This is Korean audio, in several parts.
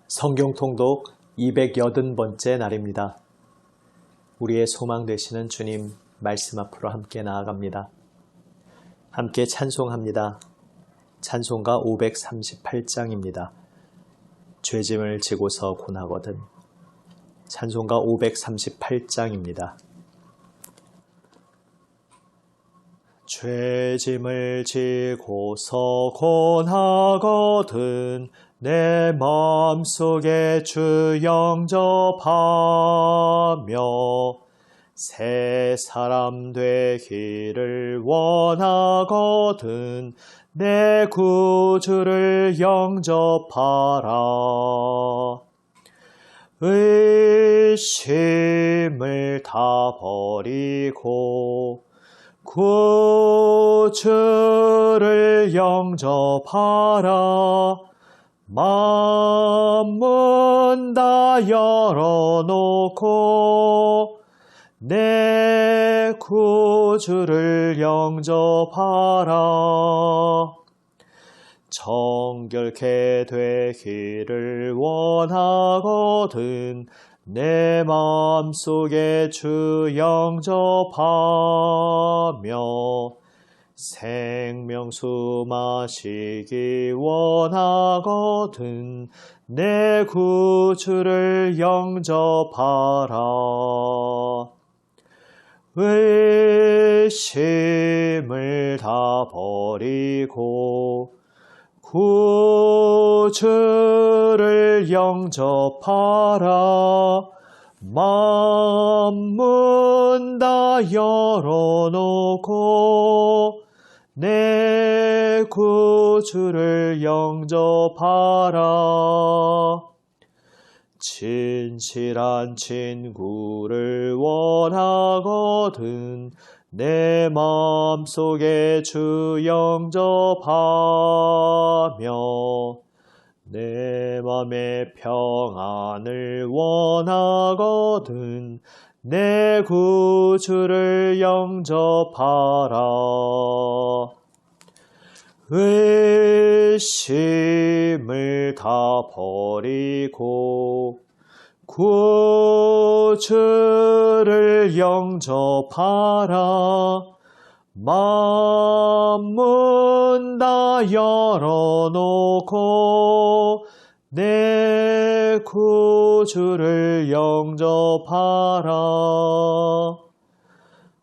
성경 통독 280번째 날입니다. 우리의 소망 되시는 주님 말씀 앞으로 함께 나아갑니다. 함께 찬송합니다. 찬송가 538장입니다. 죄짐을 지고서 고나거든. 찬송가 538장입니다. 죄짐을 지고서 고나거든 내 마음속에 주 영접하며 새 사람 되기를 원하거든 내 구주를 영접하라. 의심을 다 버리고 구주를 영접하라. 만문 다 열어놓고 내 구주를 영접하라. 정결케 되기를 원하거든 내 마음속에 주 영접하며 생명수 마시기 원하거든 내 구주를 영접하라. 의심을 다 버리고 구주를 영접하라. 만문 다 열어놓고 내 구주를 영접하라. 진실한 친구를 원하거든 내 마음속에 주 영접하며 내 맘의 평안을 원하거든 내 구주를 영접하라. 의심을 다 버리고 구주를 영접하라. 만문 다 열어놓고 내 구주를 영접하라.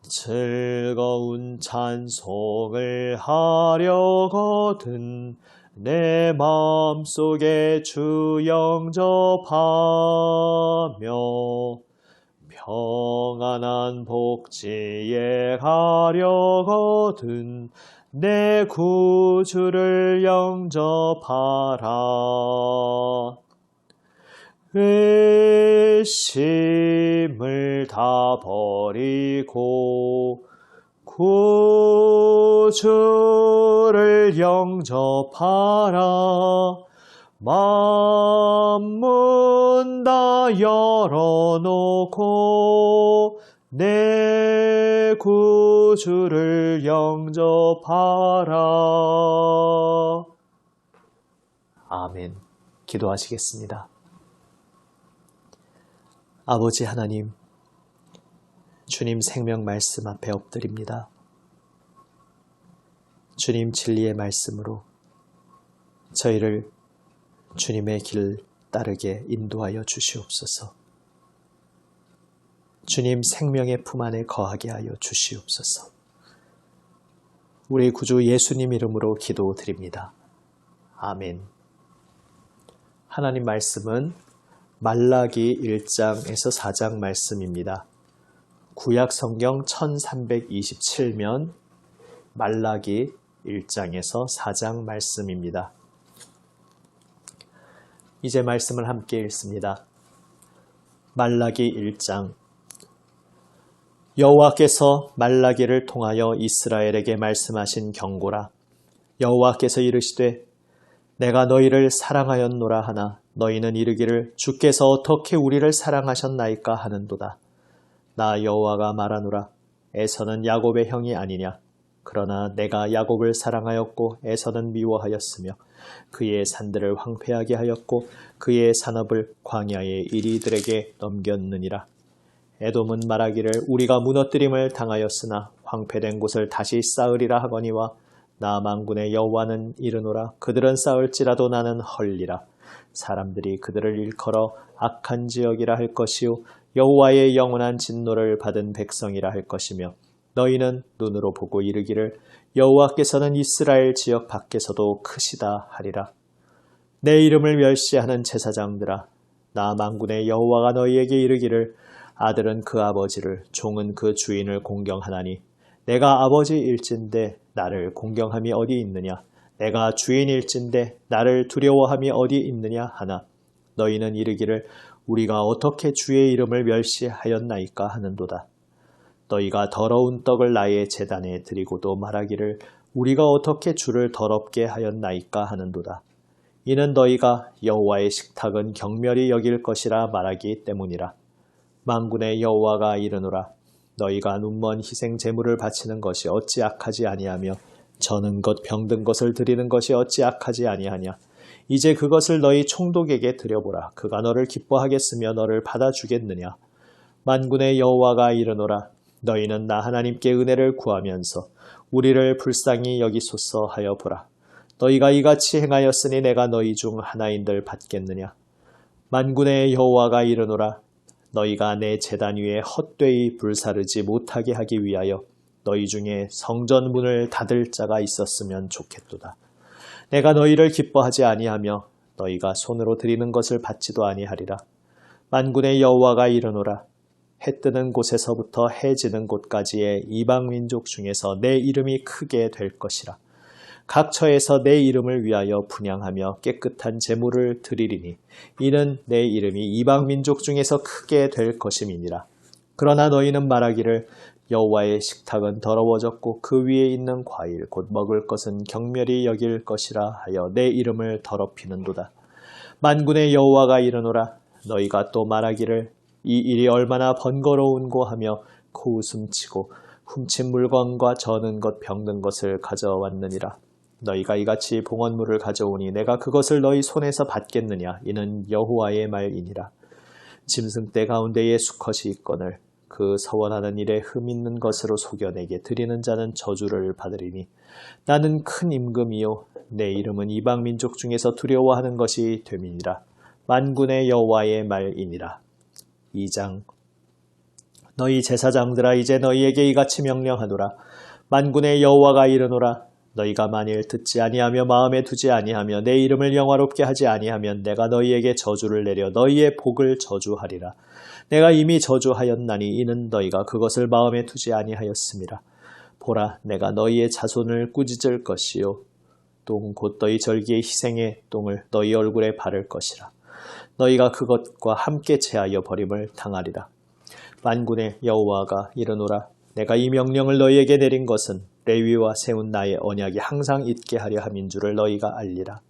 즐거운 찬송을 하려거든 내 마음속에 주 영접하며 평안한 복지에 가려거든 내 구주를 영접하라. 의심을 다 버리고 구주를 영접하라. 만문 다 열어놓고 내 구주를 영접하라. 아멘. 기도하시겠습니다. 아버지 하나님, 주님 생명 말씀 앞에 엎드립니다. 주님 진리의 말씀으로 저희를 주님의 길 따르게 인도하여 주시옵소서. 주님 생명의 품 안에 거하게 하여 주시옵소서. 우리 구주 예수님 이름으로 기도드립니다. 아멘. 하나님 말씀은 말라기 1장에서 4장 말씀입니다. 구약 성경 1327면 말라기 1장에서 4장 말씀입니다. 이제 말씀을 함께 읽습니다. 말라기 1장. 여호와께서 말라기를 통하여 이스라엘에게 말씀하신 경고라. 여호와께서 이르시되 내가 너희를 사랑하였노라 하나 너희는 이르기를 주께서 어떻게 우리를 사랑하셨나이까 하는도다. 나 여호와가 말하노라. 에서는 야곱의 형이 아니냐. 그러나 내가 야곱을 사랑하였고 에서는 미워하였으며 그의 산들을 황폐하게 하였고 그의 산업을 광야의 이리들에게 넘겼느니라. 에돔은 말하기를 우리가 무너뜨림을 당하였으나 황폐된 곳을 다시 쌓으리라 하거니와 나 만군의 여호와는 이르노라. 그들은 쌓을지라도 나는 헐리라. 사람들이 그들을 일컬어 악한 지역이라 할 것이요 여호와의 영원한 진노를 받은 백성이라 할 것이며 너희는 눈으로 보고 이르기를 여호와께서는 이스라엘 지역 밖에서도 크시다 하리라. 내 이름을 멸시하는 제사장들아, 나 만군의 여호와가 너희에게 이르기를 아들은 그 아버지를 종은 그 주인을 공경하나니 내가 아버지일진데 나를 공경함이 어디 있느냐. 내가 주인일진데 나를 두려워함이 어디 있느냐 하나 너희는 이르기를 우리가 어떻게 주의 이름을 멸시하였나이까 하는도다. 너희가 더러운 떡을 나의 제단에 드리고도 말하기를 우리가 어떻게 주를 더럽게 하였나이까 하는도다. 이는 너희가 여호와의 식탁은 경멸히 여길 것이라 말하기 때문이라. 만군의 여호와가 이르노라. 너희가 눈먼 희생 제물을 바치는 것이 어찌 악하지 아니하며 저는 것 병든 것을 드리는 것이 어찌 악하지 아니하냐. 이제 그것을 너희 총독에게 드려보라. 그가 너를 기뻐하겠으며 너를 받아주겠느냐. 만군의 여호와가 이르노라. 너희는 나 하나님께 은혜를 구하면서 우리를 불쌍히 여기소서 하여 보라. 너희가 이같이 행하였으니 내가 너희 중 하나인들 받겠느냐. 만군의 여호와가 이르노라. 너희가 내 제단 위에 헛되이 불사르지 못하게 하기 위하여 너희 중에 성전 문을 닫을 자가 있었으면 좋겠도다. 내가 너희를 기뻐하지 아니하며 너희가 손으로 드리는 것을 받지도 아니하리라. 만군의 여호와가 이르노라. 해 뜨는 곳에서부터 해 지는 곳까지의 이방 민족 중에서 내 이름이 크게 될 것이라. 각 처에서 내 이름을 위하여 분향하며 깨끗한 제물을 드리리니 이는 내 이름이 이방 민족 중에서 크게 될 것임이니라. 그러나 너희는 말하기를 여호와의 식탁은 더러워졌고 그 위에 있는 과일 곧 먹을 것은 경멸히 여길 것이라 하여 내 이름을 더럽히는도다. 만군의 여호와가 이르노라. 너희가 또 말하기를 이 일이 얼마나 번거로운고 하며 코웃음치고 훔친 물건과 저는 것 병든 것을 가져왔느니라. 너희가 이같이 봉헌물을 가져오니 내가 그것을 너희 손에서 받겠느냐. 이는 여호와의 말이니라. 짐승떼 가운데에 수컷이 있거늘 그 서원하는 일에 흠 있는 것으로 속여내게 드리는 자는 저주를 받으리니 나는 큰 임금이요 내 이름은 이방 민족 중에서 두려워하는 것이 됨이니라. 만군의 여호와의 말이니라. 2장. 너희 제사장들아, 이제 너희에게 이같이 명령하노라. 만군의 여호와가 이르노라. 너희가 만일 듣지 아니하며 마음에 두지 아니하며 내 이름을 영화롭게 하지 아니하면 내가 너희에게 저주를 내려 너희의 복을 저주하리라. 내가 이미 저주하였나니 이는 너희가 그것을 마음에 두지 아니하였음이라. 보라, 내가 너희의 자손을 꾸짖을 것이요 똥 곧 너희 절기의 희생의 똥을 너희 얼굴에 바를 것이라. 너희가 그것과 함께 제하여 버림을 당하리라. 만군의 여호와가 이르노라. 내가 이 명령을 너희에게 내린 것은 레위와 세운 나의 언약이 항상 있게 하려 함인 줄을 너희가 알리라.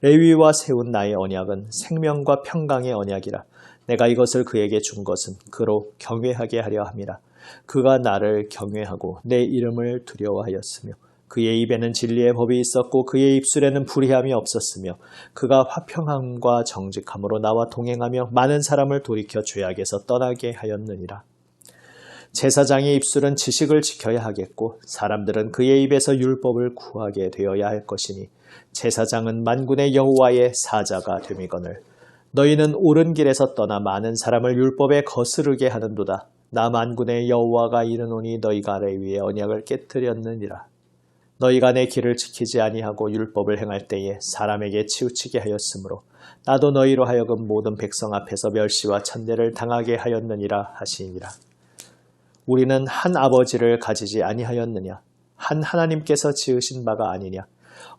레위와 세운 나의 언약은 생명과 평강의 언약이라. 내가 이것을 그에게 준 것은 그로 경외하게 하려 함이라. 그가 나를 경외하고 내 이름을 두려워하였으며 그의 입에는 진리의 법이 있었고 그의 입술에는 불의함이 없었으며 그가 화평함과 정직함으로 나와 동행하며 많은 사람을 돌이켜 죄악에서 떠나게 하였느니라. 제사장의 입술은 지식을 지켜야 하겠고 사람들은 그의 입에서 율법을 구하게 되어야 할 것이니 제사장은 만군의 여호와의 사자가 됨이거늘 너희는 옳은 길에서 떠나 많은 사람을 율법에 거스르게 하는도다. 나 만군의 여호와가 이르노니 너희가 레위의 언약을 깨뜨렸느니라. 너희가 내 길을 지키지 아니하고 율법을 행할 때에 사람에게 치우치게 하였으므로 나도 너희로 하여금 모든 백성 앞에서 멸시와 천대를 당하게 하였느니라 하시니라. 우리는 한 아버지를 가지지 아니하였느냐? 한 하나님께서 지으신 바가 아니냐?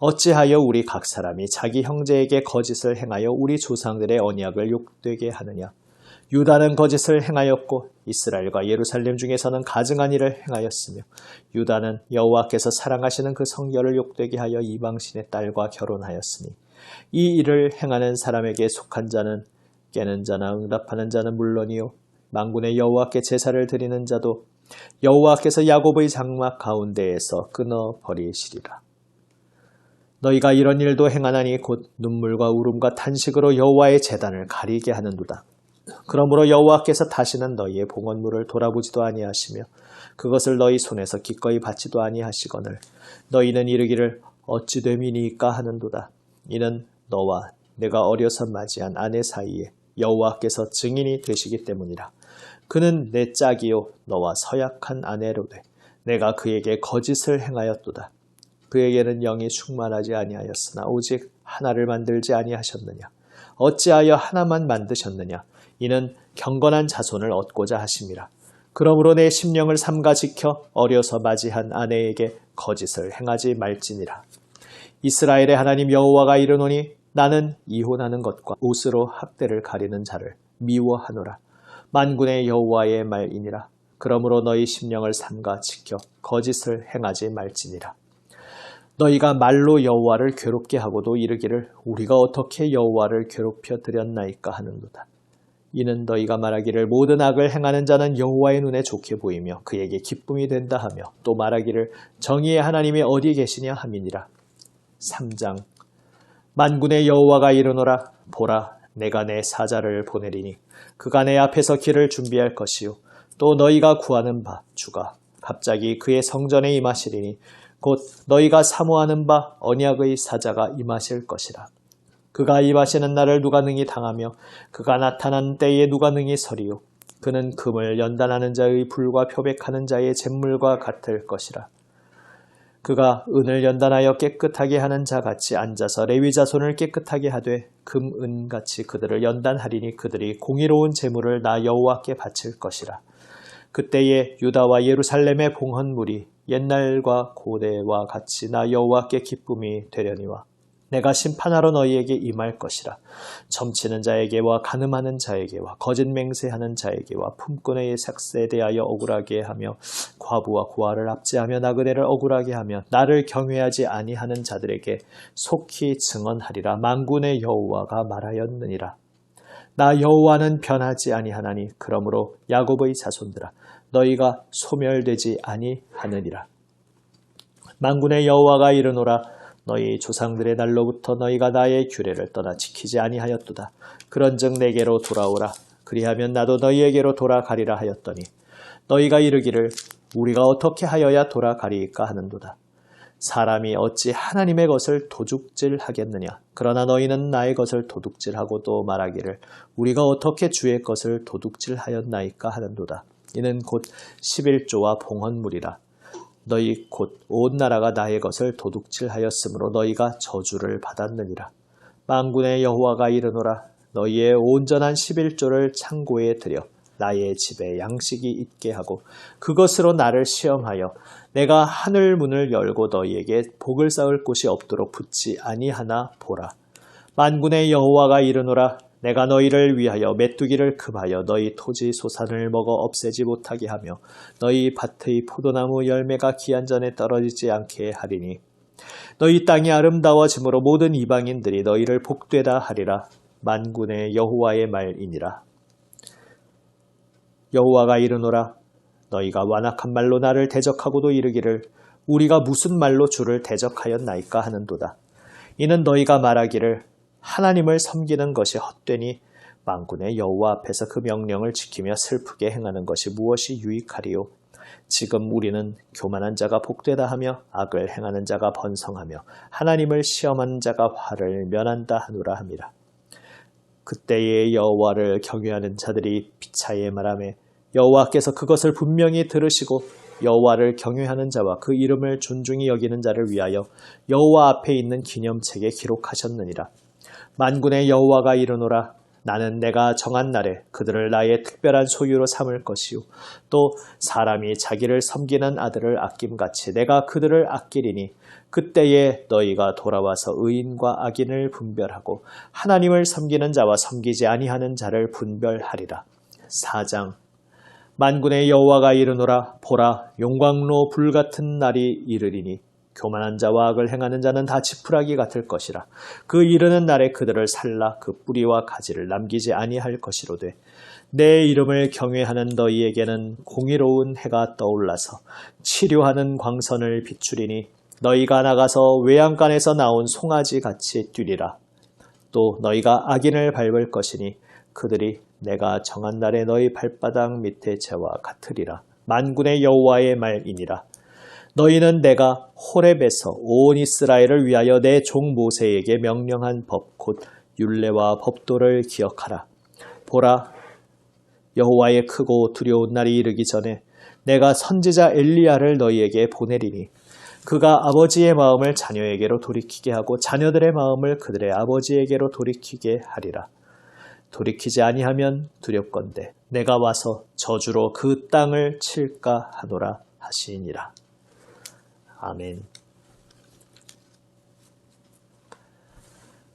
어찌하여 우리 각 사람이 자기 형제에게 거짓을 행하여 우리 조상들의 언약을 욕되게 하느냐? 유다는 거짓을 행하였고 이스라엘과 예루살렘 중에서는 가증한 일을 행하였으며 유다는 여호와께서 사랑하시는 그 성결을 욕되게 하여 이방신의 딸과 결혼하였으니 이 일을 행하는 사람에게 속한 자는 깨는 자나 응답하는 자는 물론이요 만군의 여호와께 제사를 드리는 자도 여호와께서 야곱의 장막 가운데에서 끊어버리시리라. 너희가 이런 일도 행하나니 곧 눈물과 울음과 탄식으로 여호와의 제단을 가리게 하는도다. 그러므로 여호와께서 다시는 너희의 봉헌물을 돌아보지도 아니하시며 그것을 너희 손에서 기꺼이 받지도 아니하시거늘 너희는 이르기를 어찌 됨이니까 하는도다. 이는 너와 내가 어려서 맞이한 아내 사이에 여호와께서 증인이 되시기 때문이라. 그는 내 짝이요 너와 서약한 아내로되 내가 그에게 거짓을 행하였도다. 그에게는 영이 충만하지 아니하였으나 오직 하나를 만들지 아니하셨느냐. 어찌하여 하나만 만드셨느냐. 이는 경건한 자손을 얻고자 하심이라. 그러므로 내 심령을 삼가 지켜 어려서 맞이한 아내에게 거짓을 행하지 말지니라. 이스라엘의 하나님 여호와가 이르노니 나는 이혼하는 것과 옷으로 학대를 가리는 자를 미워하노라. 만군의 여호와의 말이니라. 그러므로 너희 심령을 삼가 지켜 거짓을 행하지 말지니라. 너희가 말로 여호와를 괴롭게 하고도 이르기를 우리가 어떻게 여호와를 괴롭혀 드렸나이까 하는도다. 이는 너희가 말하기를 모든 악을 행하는 자는 여호와의 눈에 좋게 보이며 그에게 기쁨이 된다 하며 또 말하기를 정의의 하나님이 어디 계시냐 함이니라. 3장 만군의 여호와가 이르노라. 보라 내가 내 사자를 보내리니 그가 내 앞에서 길을 준비할 것이요 또 너희가 구하는 바 주가 갑자기 그의 성전에 임하시리니 곧 너희가 사모하는 바 언약의 사자가 임하실 것이라. 그가 임하시는 날을 누가 능히 당하며 그가 나타난 때에 누가 능히 서리요. 그는 금을 연단하는 자의 불과 표백하는 자의 잿물과 같을 것이라. 그가 은을 연단하여 깨끗하게 하는 자같이 앉아서 레위 자손을 깨끗하게 하되 금, 은같이 그들을 연단하리니 그들이 공의로운 제물을 나 여호와께 바칠 것이라. 그때에 유다와 예루살렘의 봉헌물이 옛날과 고대와 같이 나 여호와께 기쁨이 되려니와 내가 심판하러 너희에게 임할 것이라. 점치는 자에게와 간음하는 자에게와 거짓 맹세하는 자에게와 품꾼의 삭세에 대하여 억울하게 하며 과부와 고아를 압제하며 나그네를 억울하게 하며 나를 경외하지 아니하는 자들에게 속히 증언하리라. 만군의 여호와가 말하였느니라. 나 여호와는 변하지 아니하나니 그러므로 야곱의 자손들아 너희가 소멸되지 아니하느니라. 만군의 여호와가 이르노라. 너희 조상들의 날로부터 너희가 나의 규례를 떠나 지키지 아니하였도다. 그런즉 내게로 돌아오라. 그리하면 나도 너희에게로 돌아가리라 하였더니 너희가 이르기를 우리가 어떻게 하여야 돌아가리이까 하는도다. 사람이 어찌 하나님의 것을 도둑질하겠느냐. 그러나 너희는 나의 것을 도둑질하고 또 말하기를 우리가 어떻게 주의 것을 도둑질하였나이까 하는도다. 이는 곧 11조와 봉헌물이라. 너희 곧 온 나라가 나의 것을 도둑질하였으므로 너희가 저주를 받았느니라. 만군의 여호와가 이르노라. 너희의 온전한 11조를 창고에 들여 나의 집에 양식이 있게 하고 그것으로 나를 시험하여 내가 하늘 문을 열고 너희에게 복을 쌓을 곳이 없도록 붙지 아니하나 보라. 만군의 여호와가 이르노라. 내가 너희를 위하여 메뚜기를 금하여 너희 토지 소산을 먹어 없애지 못하게 하며 너희 밭의 포도나무 열매가 기한 전에 떨어지지 않게 하리니 너희 땅이 아름다워짐으로 모든 이방인들이 너희를 복되다 하리라. 만군의 여호와의 말이니라. 여호와가 이르노라. 너희가 완악한 말로 나를 대적하고도 이르기를 우리가 무슨 말로 주를 대적하였나이까 하는도다. 이는 너희가 말하기를 하나님을 섬기는 것이 헛되니 만군의 여호와 앞에서 그 명령을 지키며 슬프게 행하는 것이 무엇이 유익하리요. 지금 우리는 교만한 자가 복되다 하며 악을 행하는 자가 번성하며 하나님을 시험하는 자가 화를 면한다 하노라 함이라. 그때에 여호와를 경외하는 자들이 피차에 말하매 여호와께서 그것을 분명히 들으시고 여호와를 경외하는 자와 그 이름을 존중히 여기는 자를 위하여 여호와 앞에 있는 기념책에 기록하셨느니라. 만군의 여호와가 이르노라. 나는 내가 정한 날에 그들을 나의 특별한 소유로 삼을 것이요 또 사람이 자기를 섬기는 아들을 아낌같이 내가 그들을 아끼리니 그때에 너희가 돌아와서 의인과 악인을 분별하고 하나님을 섬기는 자와 섬기지 아니하는 자를 분별하리라. 4장 만군의 여호와가 이르노라. 보라 용광로 불같은 날이 이르리니 교만한 자와 악을 행하는 자는 다 지푸라기 같을 것이라. 그 이르는 날에 그들을 살라 그 뿌리와 가지를 남기지 아니할 것이로되 내 이름을 경외하는 너희에게는 공의로운 해가 떠올라서 치료하는 광선을 비추리니 너희가 나가서 외양간에서 나온 송아지 같이 뛰리라. 또 너희가 악인을 밟을 것이니 그들이 내가 정한 날에 너희 발바닥 밑에 재와 같으리라. 만군의 여호와의 말이니라. 너희는 내가 호렙에서 온 이스라엘을 위하여 내 종 모세에게 명령한 법 곧 율례와 법도를 기억하라. 보라, 여호와의 크고 두려운 날이 이르기 전에 내가 선지자 엘리야를 너희에게 보내리니 그가 아버지의 마음을 자녀에게로 돌이키게 하고 자녀들의 마음을 그들의 아버지에게로 돌이키게 하리라. 돌이키지 아니하면 두렵건대 내가 와서 저주로 그 땅을 칠까 하노라 하시니라. 아멘.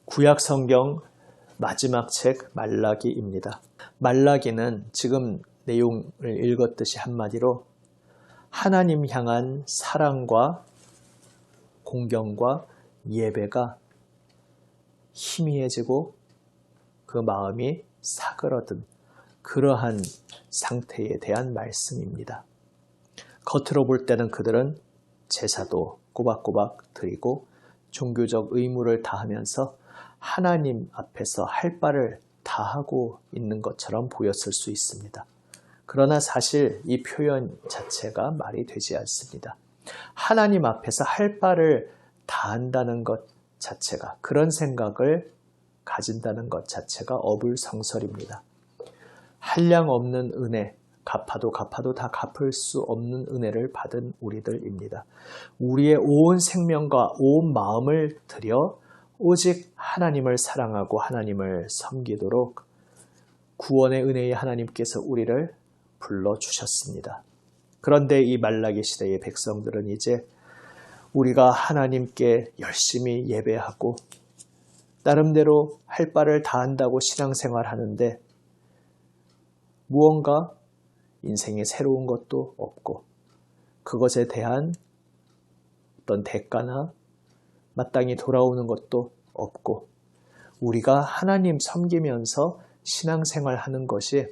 구약 성경 마지막 책 말라기입니다. 말라기는 지금 내용을 읽었듯이 한마디로 하나님 향한 사랑과 공경과 예배가 희미해지고 그 마음이 사그러든 그러한 상태에 대한 말씀입니다. 겉으로 볼 때는 그들은 제사도 꼬박꼬박 드리고 종교적 의무를 다하면서 하나님 앞에서 할 바를 다하고 있는 것처럼 보였을 수 있습니다. 그러나 사실 이 표현 자체가 말이 되지 않습니다. 하나님 앞에서 할 바를 다한다는 것 자체가, 그런 생각을 가진다는 것 자체가 어불성설입니다. 한량 없는 은혜, 갚아도 다 갚을 수 없는 은혜를 받은 우리들입니다. 우리의 온 생명과 온 마음을 들여 오직 하나님을 사랑하고 하나님을 섬기도록 구원의 은혜의 하나님께서 우리를 불러주셨습니다. 그런데 이 말라기 시대의 백성들은 이제 우리가 하나님께 열심히 예배하고 나름대로 할 바를 다한다고 신앙생활 하는데 무언가 인생에 새로운 것도 없고 그것에 대한 어떤 대가나 마땅히 돌아오는 것도 없고 우리가 하나님 섬기면서 신앙생활 하는 것이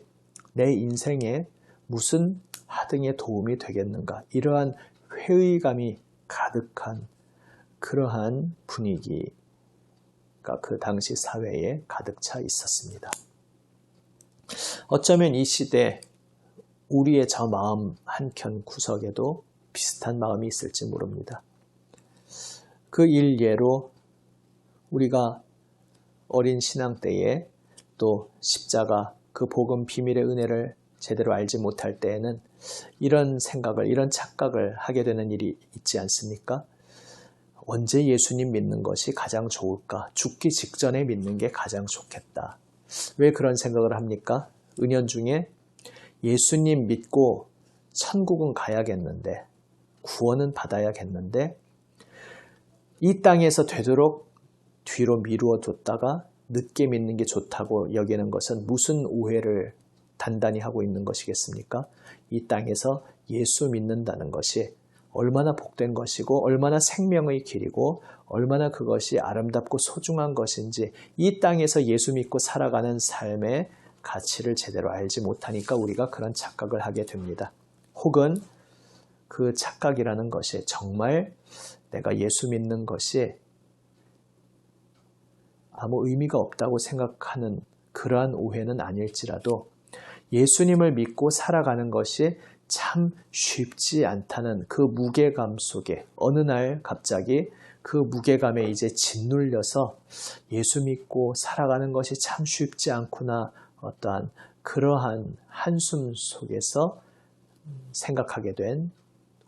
내 인생에 무슨 하등의 도움이 되겠는가, 이러한 회의감이 가득한 그러한 분위기가 그 당시 사회에 가득 차 있었습니다. 어쩌면 이 시대 우리의 저 마음 한켠 구석에도 비슷한 마음이 있을지 모릅니다. 그 일례로 우리가 어린 신앙 때에 또 십자가 그 복음 비밀의 은혜를 제대로 알지 못할 때에는 이런 생각을, 이런 착각을 하게 되는 일이 있지 않습니까? 언제 예수님 믿는 것이 가장 좋을까? 죽기 직전에 믿는 게 가장 좋겠다. 왜 그런 생각을 합니까? 은연중에 예수님 믿고 천국은 가야겠는데, 구원은 받아야겠는데 이 땅에서 되도록 뒤로 미루어 뒀다가 늦게 믿는 게 좋다고 여기는 것은 무슨 오해를 단단히 하고 있는 것이겠습니까? 이 땅에서 예수 믿는다는 것이 얼마나 복된 것이고 얼마나 생명의 길이고 얼마나 그것이 아름답고 소중한 것인지 이 땅에서 예수 믿고 살아가는 삶의 가치를 제대로 알지 못하니까 우리가 그런 착각을 하게 됩니다. 혹은 그 착각이라는 것이 정말 내가 예수 믿는 것이 아무 의미가 없다고 생각하는 그러한 오해는 아닐지라도 예수님을 믿고 살아가는 것이 참 쉽지 않다는 그 무게감 속에 어느 날 갑자기 그 무게감에 이제 짓눌려서 예수 믿고 살아가는 것이 참 쉽지 않구나, 어떠한 그러한 한숨 속에서 생각하게 된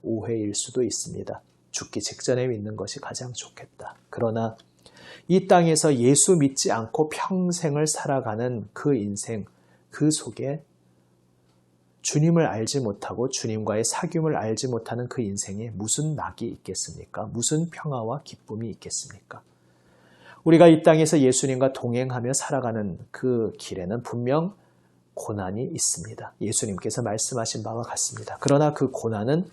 오해일 수도 있습니다. 죽기 직전에 믿는 것이 가장 좋겠다. 그러나 이 땅에서 예수 믿지 않고 평생을 살아가는 그 인생, 그 속에 주님을 알지 못하고 주님과의 사귐을 알지 못하는 그 인생에 무슨 낙이 있겠습니까? 무슨 평화와 기쁨이 있겠습니까? 우리가 이 땅에서 예수님과 동행하며 살아가는 그 길에는 분명 고난이 있습니다. 예수님께서 말씀하신 바와 같습니다. 그러나 그 고난은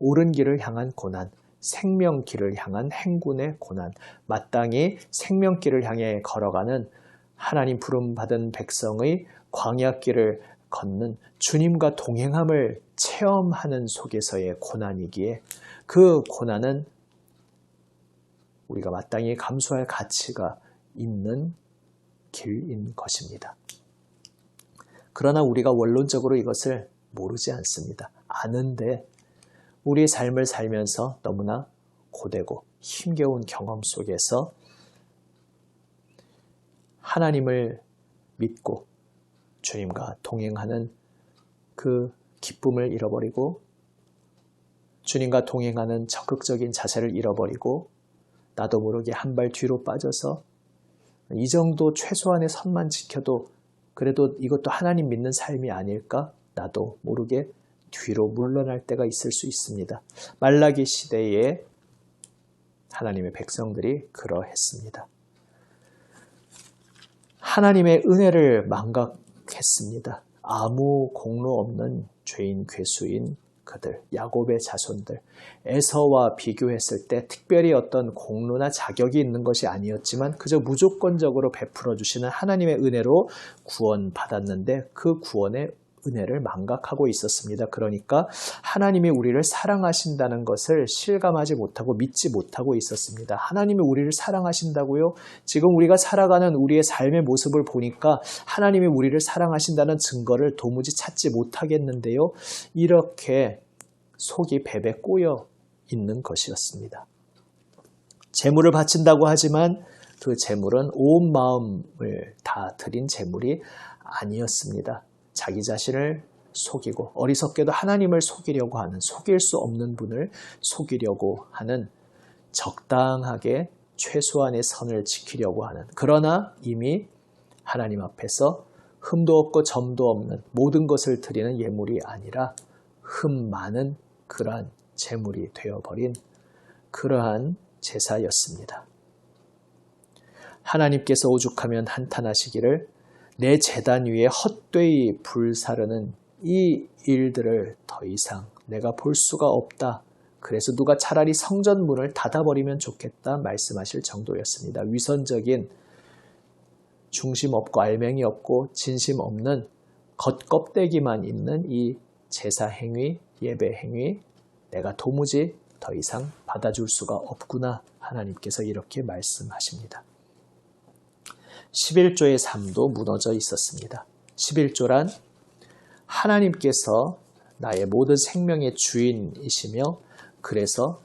옳은 길을 향한 고난, 생명길을 향한 행군의 고난, 마땅히 생명길을 향해 걸어가는 하나님 부름받은 백성의 광야길을 걷는 주님과 동행함을 체험하는 속에서의 고난이기에 그 고난은 우리가 마땅히 감수할 가치가 있는 길인 것입니다. 그러나 우리가 원론적으로 이것을 모르지 않습니다. 아는데 우리의 삶을 살면서 너무나 고되고 힘겨운 경험 속에서 하나님을 믿고 주님과 동행하는 그 기쁨을 잃어버리고 주님과 동행하는 적극적인 자세를 잃어버리고 나도 모르게 한 발 뒤로 빠져서 이 정도 최소한의 선만 지켜도 그래도 이것도 하나님 믿는 삶이 아닐까? 나도 모르게 뒤로 물러날 때가 있을 수 있습니다. 말라기 시대에 하나님의 백성들이 그러했습니다. 하나님의 은혜를 망각했습니다. 아무 공로 없는 죄인 괴수인 그들, 야곱의 자손들, 에서와 비교했을 때 특별히 어떤 공로나 자격이 있는 것이 아니었지만 그저 무조건적으로 베풀어 주시는 하나님의 은혜로 구원받았는데 그 구원의 은혜를 망각하고 있었습니다. 그러니까 하나님이 우리를 사랑하신다는 것을 실감하지 못하고 믿지 못하고 있었습니다. 하나님이 우리를 사랑하신다고요? 지금 우리가 살아가는 우리의 삶의 모습을 보니까 하나님이 우리를 사랑하신다는 증거를 도무지 찾지 못하겠는데요. 이렇게 속이 베베 꼬여 있는 것이었습니다. 재물을 바친다고 하지만 그 재물은 온 마음을 다 드린 재물이 아니었습니다. 자기 자신을 속이고 어리석게도 하나님을 속이려고 하는, 속일 수 없는 분을 속이려고 하는, 적당하게 최소한의 선을 지키려고 하는, 그러나 이미 하나님 앞에서 흠도 없고 점도 없는 모든 것을 드리는 예물이 아니라 흠 많은 그러한 재물이 되어버린 그러한 제사였습니다. 하나님께서 오죽하면 한탄하시기를 내 제단 위에 헛되이 불사르는 이 일들을 더 이상 내가 볼 수가 없다. 그래서 누가 차라리 성전 문을 닫아버리면 좋겠다 말씀하실 정도였습니다. 위선적인, 중심 없고 알맹이 없고 진심 없는 겉껍데기만 있는 이 제사 행위, 예배 행위, 내가 도무지 더 이상 받아줄 수가 없구나. 하나님께서 이렇게 말씀하십니다. 11조의 삶도 무너져 있었습니다. 11조란 하나님께서 나의 모든 생명의 주인이시며 그래서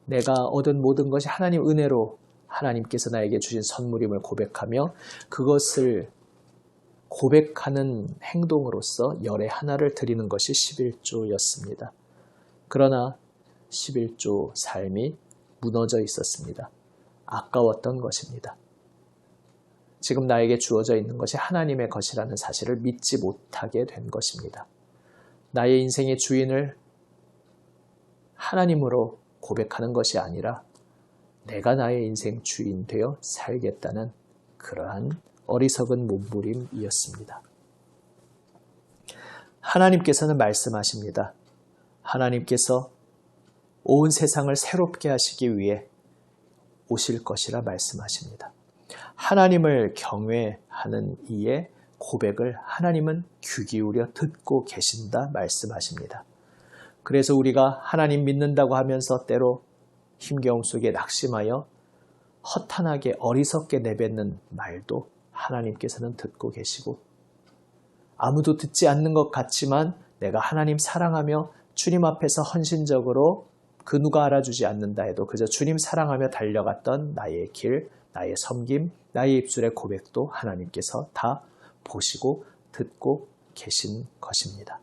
내가 얻은 모든 것이 하나님 은혜로 하나님께서 나에게 주신 선물임을 고백하며 그것을 고백하는 행동으로서 열의 하나를 드리는 것이 11조였습니다. 그러나 11조 삶이 무너져 있었습니다. 아까웠던 것입니다. 지금 나에게 주어져 있는 것이 하나님의 것이라는 사실을 믿지 못하게 된 것입니다. 나의 인생의 주인을 하나님으로 고백하는 것이 아니라 내가 나의 인생 주인 되어 살겠다는 그러한 어리석은 몸부림이었습니다. 하나님께서는 말씀하십니다. 하나님께서 온 세상을 새롭게 하시기 위해 오실 것이라 말씀하십니다. 하나님을 경외하는 이의 고백을 하나님은 귀 기울여 듣고 계신다 말씀하십니다. 그래서 우리가 하나님 믿는다고 하면서 때로 힘겨움 속에 낙심하여 허탄하게 어리석게 내뱉는 말도 하나님께서는 듣고 계시고 아무도 듣지 않는 것 같지만 내가 하나님 사랑하며 주님 앞에서 헌신적으로 그 누가 알아주지 않는다 해도 그저 주님 사랑하며 달려갔던 나의 길, 나의 섬김, 나의 입술의 고백도 하나님께서 다 보시고 듣고 계신 것입니다.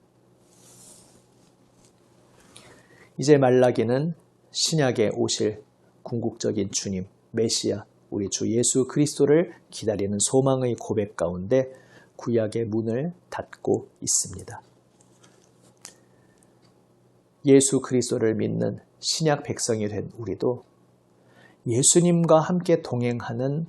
이제 말라기는 신약에 오실 궁극적인 주님, 메시아, 우리 주 예수 그리스도를 기다리는 소망의 고백 가운데 구약의 문을 닫고 있습니다. 예수 그리스도를 믿는 신약 백성이 된 우리도 예수님과 함께 동행하는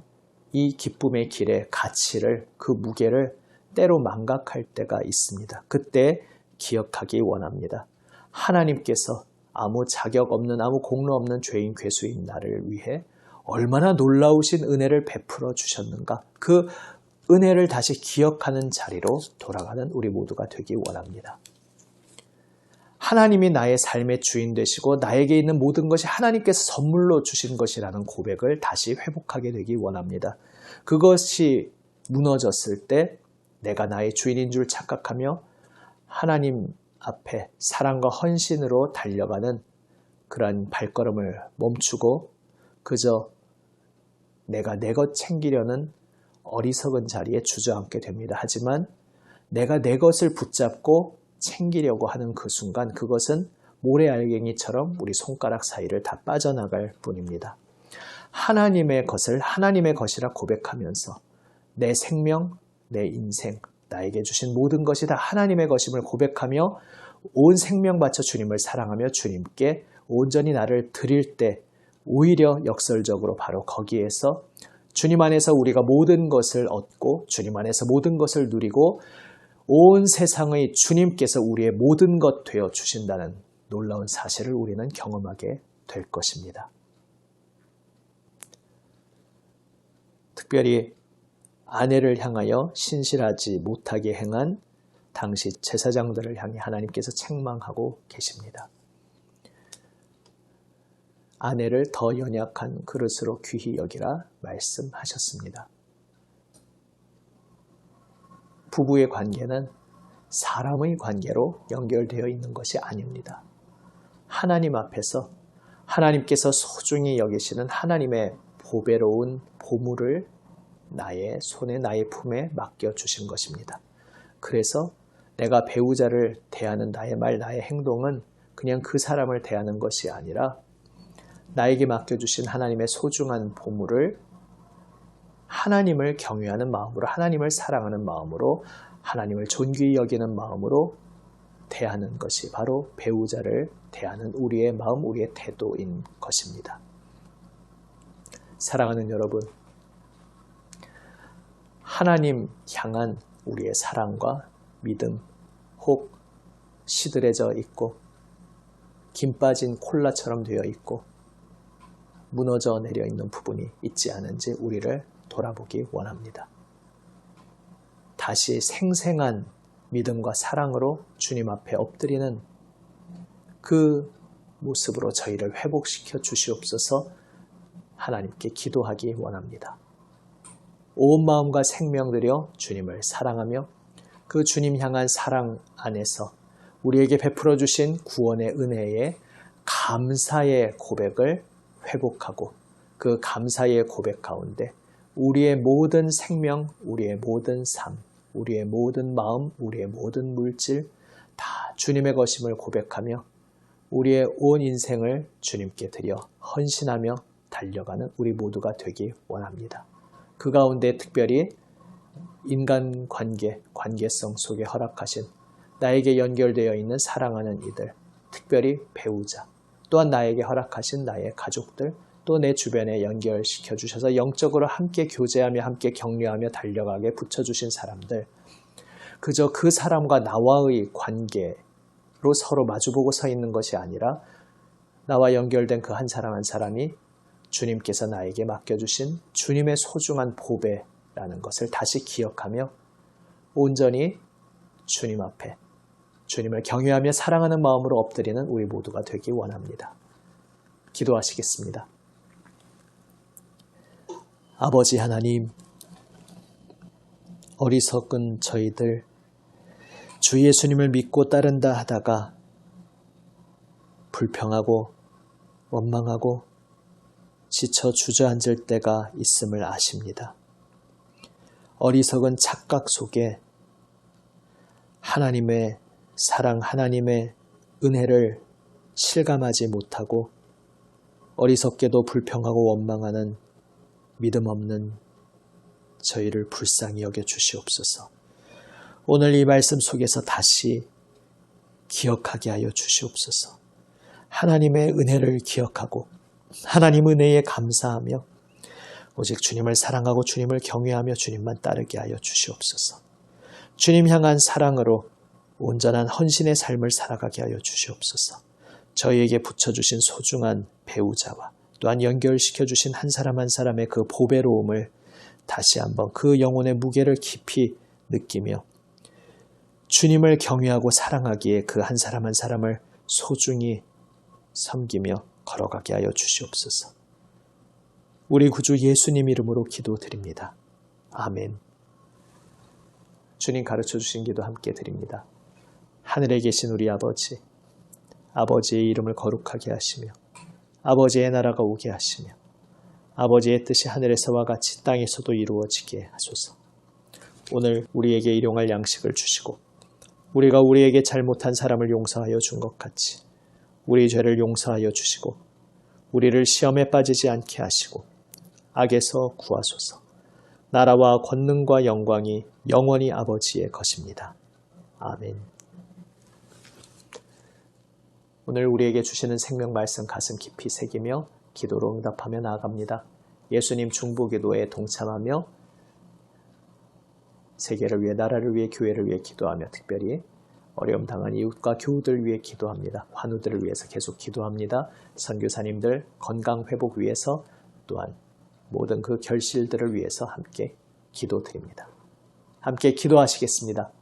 이 기쁨의 길의 가치를, 그 무게를 때로 망각할 때가 있습니다. 그때 기억하기 원합니다. 하나님께서 아무 자격 없는, 아무 공로 없는 죄인 괴수인 나를 위해 얼마나 놀라우신 은혜를 베풀어 주셨는가. 그 은혜를 다시 기억하는 자리로 돌아가는 우리 모두가 되기 원합니다. 하나님이 나의 삶의 주인 되시고 나에게 있는 모든 것이 하나님께서 선물로 주신 것이라는 고백을 다시 회복하게 되기 원합니다. 그것이 무너졌을 때 내가 나의 주인인 줄 착각하며 하나님 앞에 사랑과 헌신으로 달려가는 그러한 발걸음을 멈추고 그저 내가 내 것 챙기려는 어리석은 자리에 주저앉게 됩니다. 하지만 내가 내 것을 붙잡고 챙기려고 하는 그 순간 그것은 모래알갱이처럼 우리 손가락 사이를 다 빠져나갈 뿐입니다. 하나님의 것을 하나님의 것이라 고백하면서 내 생명, 내 인생, 나에게 주신 모든 것이 다 하나님의 것임을 고백하며 온 생명 바쳐 주님을 사랑하며 주님께 온전히 나를 드릴 때 오히려 역설적으로 바로 거기에서 주님 안에서 우리가 모든 것을 얻고 주님 안에서 모든 것을 누리고 온 세상의 주님께서 우리의 모든 것 되어 주신다는 놀라운 사실을 우리는 경험하게 될 것입니다. 특별히 아내를 향하여 신실하지 못하게 행한 당시 제사장들을 향해 하나님께서 책망하고 계십니다. 아내를 더 연약한 그릇으로 귀히 여기라 말씀하셨습니다. 부부의 관계는 사람의 관계로 연결되어 있는 것이 아닙니다. 하나님 앞에서 하나님께서 소중히 여기시는 하나님의 보배로운 보물을 나의 손에 나의 품에 맡겨주신 것입니다. 그래서 내가 배우자를 대하는 나의 말, 나의 행동은 그냥 그 사람을 대하는 것이 아니라 나에게 맡겨주신 하나님의 소중한 보물을 하나님을 경외하는 마음으로 하나님을 사랑하는 마음으로 하나님을 존귀히 여기는 마음으로 대하는 것이 바로 배우자를 대하는 우리의 마음, 우리의 태도인 것입니다. 사랑하는 여러분, 하나님 향한 우리의 사랑과 믿음 혹 시들해져 있고 김 빠진 콜라처럼 되어 있고 무너져 내려 있는 부분이 있지 않은지 우리를 돌아보기 원합니다. 다시 생생한 믿음과 사랑으로 주님 앞에 엎드리는 그 모습으로 저희를 회복시켜 주시옵소서 하나님께 기도하기 원합니다. 온 마음과 생명 들여 주님을 사랑하며 그 주님 향한 사랑 안에서 우리에게 베풀어 주신 구원의 은혜에 감사의 고백을 회복하고 그 감사의 고백 가운데 우리의 모든 생명, 우리의 모든 삶, 우리의 모든 마음, 우리의 모든 물질 다 주님의 것임을 고백하며 우리의 온 인생을 주님께 드려 헌신하며 달려가는 우리 모두가 되기 원합니다. 그 가운데 특별히 인간관계, 관계성 속에 허락하신 나에게 연결되어 있는 사랑하는 이들, 특별히 배우자, 또한 나에게 허락하신 나의 가족들, 또 내 주변에 연결시켜 주셔서 영적으로 함께 교제하며 함께 격려하며 달려가게 붙여주신 사람들, 그저 그 사람과 나와의 관계로 서로 마주보고 서 있는 것이 아니라 나와 연결된 그 한 사람 한 사람이 주님께서 나에게 맡겨주신 주님의 소중한 보배라는 것을 다시 기억하며 온전히 주님 앞에 주님을 경외하며 사랑하는 마음으로 엎드리는 우리 모두가 되기 원합니다. 기도하시겠습니다. 아버지 하나님, 어리석은 저희들 주 예수님을 믿고 따른다 하다가 불평하고 원망하고 지쳐 주저앉을 때가 있음을 아십니다. 어리석은 착각 속에 하나님의 사랑, 하나님의 은혜를 실감하지 못하고 어리석게도 불평하고 원망하는 믿음 없는 저희를 불쌍히 여겨 주시옵소서. 오늘 이 말씀 속에서 다시 기억하게 하여 주시옵소서. 하나님의 은혜를 기억하고 하나님 은혜에 감사하며 오직 주님을 사랑하고 주님을 경외하며 주님만 따르게 하여 주시옵소서. 주님 향한 사랑으로 온전한 헌신의 삶을 살아가게 하여 주시옵소서. 저희에게 붙여주신 소중한 배우자와 또한 연결시켜주신 한 사람 한 사람의 그 보배로움을 다시 한번 그 영혼의 무게를 깊이 느끼며 주님을 경외하고 사랑하기에 그 한 사람 한 사람을 소중히 섬기며 걸어가게 하여 주시옵소서. 우리 구주 예수님 이름으로 기도드립니다. 아멘. 주님 가르쳐 주신 기도 함께 드립니다. 하늘에 계신 우리 아버지, 아버지의 이름을 거룩하게 하시며 아버지의 나라가 오게 하시며 아버지의 뜻이 하늘에서와 같이 땅에서도 이루어지게 하소서. 오늘 우리에게 일용할 양식을 주시고 우리가 우리에게 잘못한 사람을 용서하여 준 것 같이 우리 죄를 용서하여 주시고 우리를 시험에 빠지지 않게 하시고 악에서 구하소서. 나라와 권능과 영광이 영원히 아버지의 것입니다. 아멘. 오늘 우리에게 주시는 생명 말씀 가슴 깊이 새기며 기도로 응답하며 나아갑니다. 예수님 중보기도에 동참하며 세계를 위해, 나라를 위해, 교회를 위해 기도하며 특별히 어려움 당한 이웃과 교우들 위해 기도합니다. 환우들을 위해서 계속 기도합니다. 선교사님들 건강 회복 위해서 또한 모든 그 결실들을 위해서 함께 기도드립니다. 함께 기도하시겠습니다.